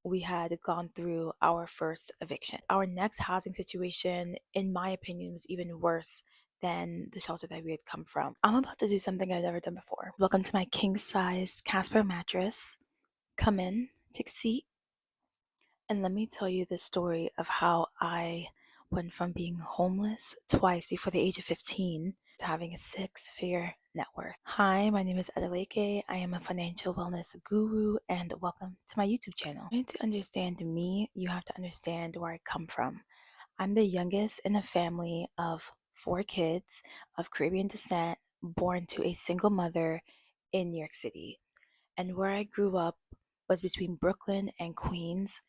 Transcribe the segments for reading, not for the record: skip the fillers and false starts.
we had gone through our first eviction. Our next housing situation, in my opinion, was even worse than the shelter that we had come from. I'm about to do something I've never done before. Welcome to my king size Casper mattress. Come in, take a seat, and let me tell you the story of how I went from being homeless twice before the age of 15 to having a six-figure net worth. Hi, my name is Adeleke. I am a financial wellness guru, and welcome to my YouTube channel. To understand me, you have to understand where I come from. I'm the youngest in a family of four kids of Caribbean descent, born to a single mother in New York City. And where I grew up was between Brooklyn and Queens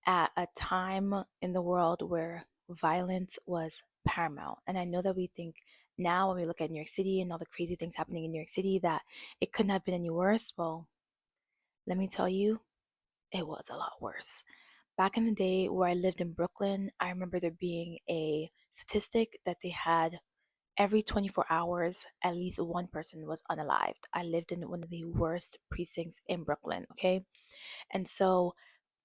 at a time in the world where violence was paramount. And I know that we think now, when we look at New York City and all the crazy things happening in New York City, that it couldn't have been any worse. Well, let me tell you, it was a lot worse. Back in the day where I lived in Brooklyn, I remember there being a statistic that they had every 24 hours, at least one person was unalived. I lived in one of the worst precincts in Brooklyn, okay? And so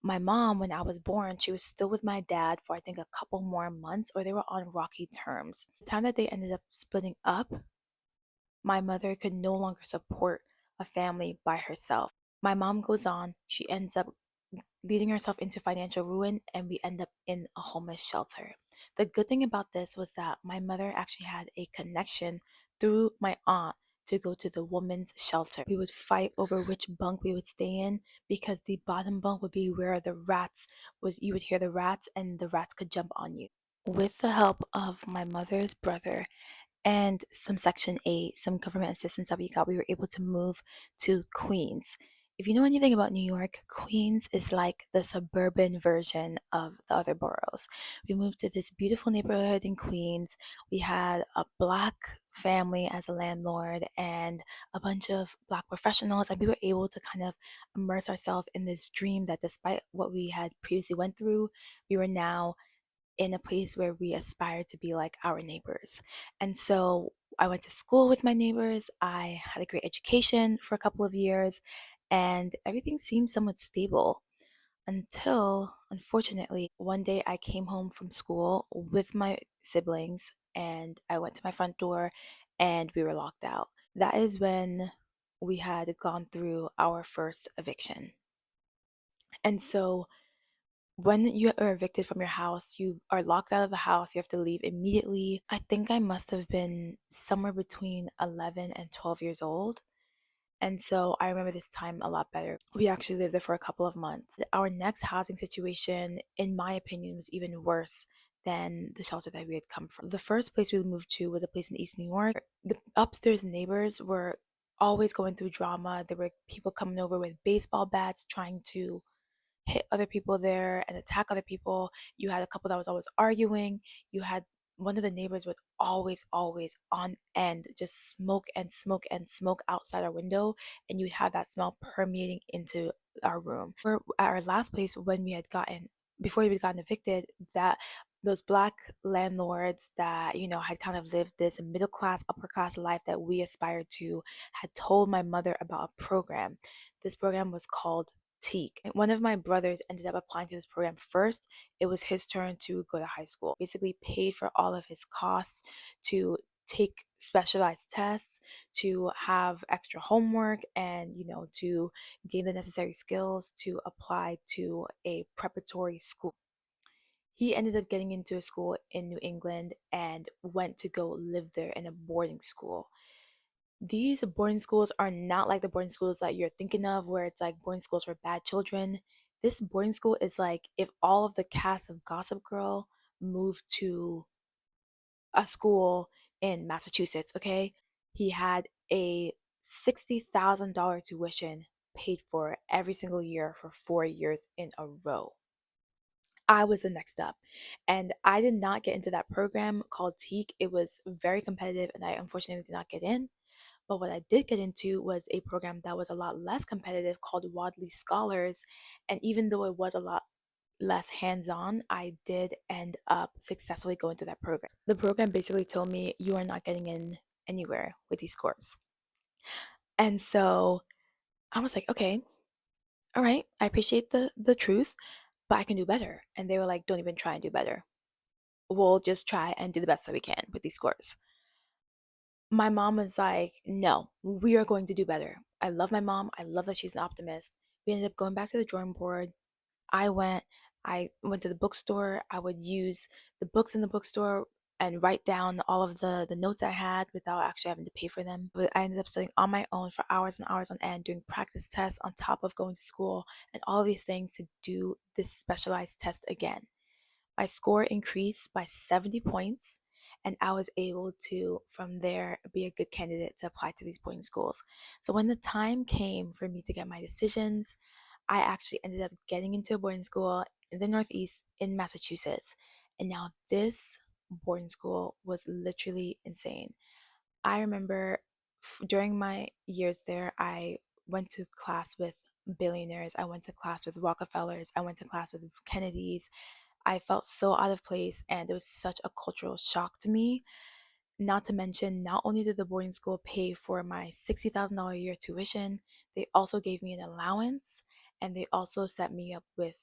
my mom, when I was born, she was still with my dad for I think a couple more months, or they were on rocky terms. The time that they ended up splitting up, my mother could no longer support a family by herself. My mom goes on, she ends up leading herself into financial ruin, and we end up in a homeless shelter. The good thing about this was that my mother actually had a connection through my aunt to go to the women's shelter. We would fight over which bunk we would stay in because the bottom bunk would be where the rats was you would hear the rats and the rats could jump on you. With the help of my mother's brother and some Section 8, some government assistance that we got, we were able to move to Queens. If you know anything about New York, Queens is like the suburban version of the other boroughs. We moved to this beautiful neighborhood in Queens. We had a black family as a landlord and a bunch of black professionals, and we were able to kind of immerse ourselves in this dream that despite what we had previously went through, we were now in a place where we aspire to be like our neighbors. And so I went to school with my neighbors. I had a great education for a couple of years, and everything seemed somewhat stable until, unfortunately, one day I came home from school with my siblings and I went to my front door and we were locked out. That is when we had gone through our first eviction. And so when you are evicted from your house, you are locked out of the house, you have to leave immediately. I think I must have been somewhere between 11 and 12 years old. And so I remember this time a lot better. We actually lived there for a couple of months. Our next housing situation, in my opinion, was even worse than the shelter that we had come from. The first place we moved to was a place in East New York. The upstairs neighbors were always going through drama. There were people coming over with baseball bats trying to hit other people there and attack other people. You had a couple that was always arguing. You had one of the neighbors would always on end just smoke and smoke and smoke outside our window, and you would have that smell permeating into our room. We're at our last place when we had gotten before we had gotten evicted, that those black landlords that had kind of lived this middle class upper class life that we aspired to had told my mother about a program. This program was called Teak. One of my brothers ended up applying to this program first. It was his turn to go to high school. Basically paid for all of his costs to take specialized tests, to have extra homework, and to gain the necessary skills to apply to a preparatory school. He ended up getting into a school in New England and went to go live there in a boarding school. These boarding schools are not like the boarding schools that you're thinking of, where it's like boarding schools for bad children. This boarding school is like if all of the cast of Gossip Girl moved to a school in Massachusetts, okay? He had a $60,000 tuition paid for every single year for 4 years in a row. I was the next up. And I did not get into that program called Teak. It was very competitive, and I unfortunately did not get in. But what I did get into was a program that was a lot less competitive called Wadley Scholars. And even though it was a lot less hands on, I did end up successfully going to that program. The program basically told me, you are not getting in anywhere with these scores. And so I was like, okay, All right, I appreciate the truth, but I can do better. And they were like, don't even try and do better. We'll just try and do the best that we can with these scores. My mom was like, no, we are going to do better. I love my mom. I love that she's an optimist. We ended up going back to the drawing board. I went I went to the bookstore. I would use the books in the bookstore and write down all of the notes I had without actually having to pay for them. But I ended up studying on my own for hours and hours on end, doing practice tests on top of going to school and all these things to do this specialized test again. My score increased by 70 points, and I was able to, from there, be a good candidate to apply to these boarding schools. So when the time came for me to get my decisions, I actually ended up getting into a boarding school in the Northeast in Massachusetts. And now this boarding school was literally insane. I remember during my years there, I went to class with billionaires, I went to class with Rockefellers, I went to class with Kennedys. I felt so out of place, and it was such a cultural shock to me. Not to mention, not only did the boarding school pay for my $60,000 a year tuition, they also gave me an allowance, and they also set me up with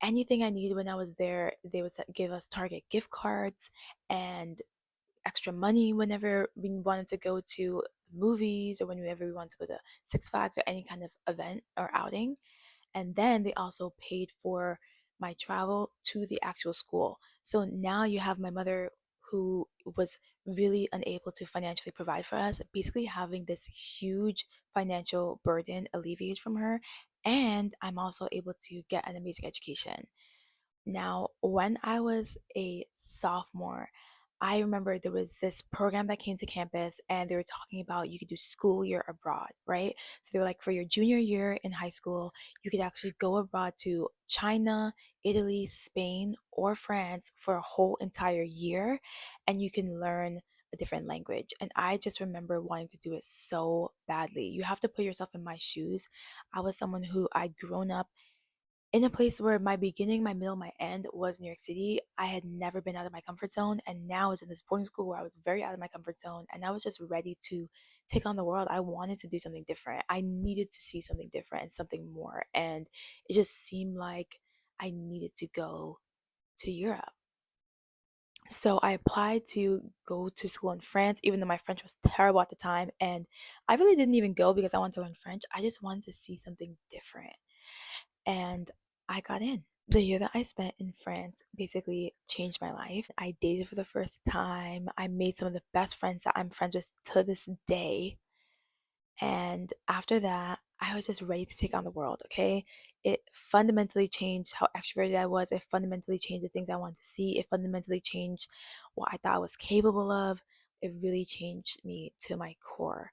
anything I needed when I was there. They would give us Target gift cards and extra money whenever we wanted to go to movies or whenever we wanted to go to Six Flags or any kind of event or outing. And then they also paid for my travel to the actual school. So now you have my mother, who was really unable to financially provide for us, basically having this huge financial burden alleviated from her. And I'm also able to get an amazing education. Now, when I was a sophomore, I remember there was this program that came to campus and they were talking about you could do school year abroad, right? So they were like, for your junior year in high school, you could actually go abroad to China, Italy, Spain, or France for a whole entire year, and you can learn a different language. And I just remember wanting to do it so badly. You have to put yourself in my shoes. I was someone who I'd grown up in a place where my beginning, my middle, my end was New York City. I had never been out of my comfort zone, and now I was in this boarding school where I was very out of my comfort zone, and I was just ready to take on the world. I wanted to do something different. I needed to see something different and something more, and it just seemed like I needed to go to Europe. So I applied to go to school in France, even though my French was terrible at the time, and I really didn't even go because I wanted to learn French. I just wanted to see something different, and I got in. The year that I spent in France basically changed my life. I dated for the first time. I made some of the best friends that I'm friends with to this day. And after that, I was just ready to take on the world, okay? It fundamentally changed how extroverted I was. It fundamentally changed the things I wanted to see. It fundamentally changed what I thought I was capable of. It really changed me to my core.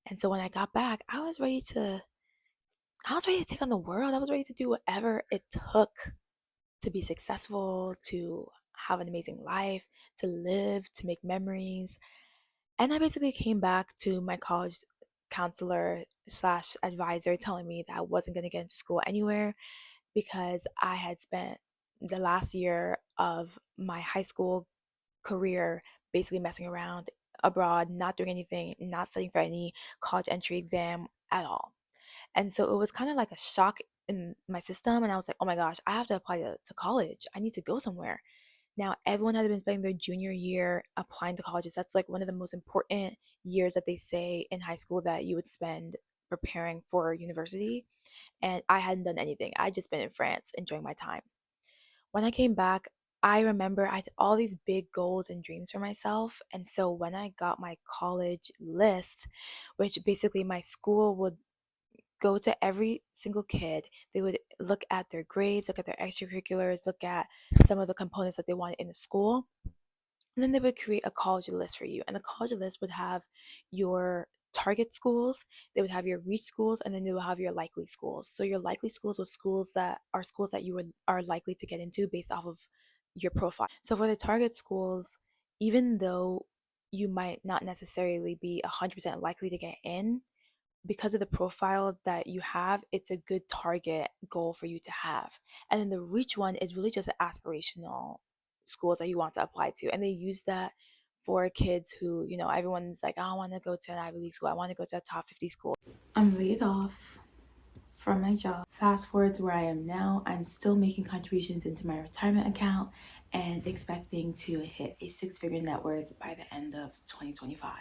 And so when I got back, I was ready to take on the world. I was ready to do whatever it took to be successful, to have an amazing life, to live, to make memories. And I basically came back to my college counselor slash advisor telling me that I wasn't going to get into school anywhere because I had spent the last year of my high school career basically messing around abroad, not doing anything, not studying for any college entry exam at all. And so it was kind of like a shock in my system. And I was like, oh my gosh, I have to apply to college. I need to go somewhere. Now, everyone had been spending their junior year applying to colleges. That's like one of the most important years that they say in high school that you would spend preparing for university. And I hadn't done anything. I'd just been in France enjoying my time. When I came back, I remember I had all these big goals and dreams for myself. And so when I got my college list, which basically my school would go to every single kid. They would look at their grades, look at their extracurriculars, look at some of the components that they wanted in the school. And then they would create a college list for you. And the college list would have your target schools, they would have your reach schools, and then they would have your likely schools. So your likely schools were schools that you are likely to get into based off of your profile. So for the target schools, even though you might not necessarily be 100% likely to get in, because of the profile that you have, it's a good target goal for you to have. And then the reach one is really just an aspirational schools that you want to apply to. And they use that for kids who, everyone's like, oh, I want to go to an Ivy League school. I want to go to a top 50 school. I'm laid off from my job. Fast forward to where I am now, I'm still making contributions into my retirement account and expecting to hit a six-figure net worth by the end of 2025.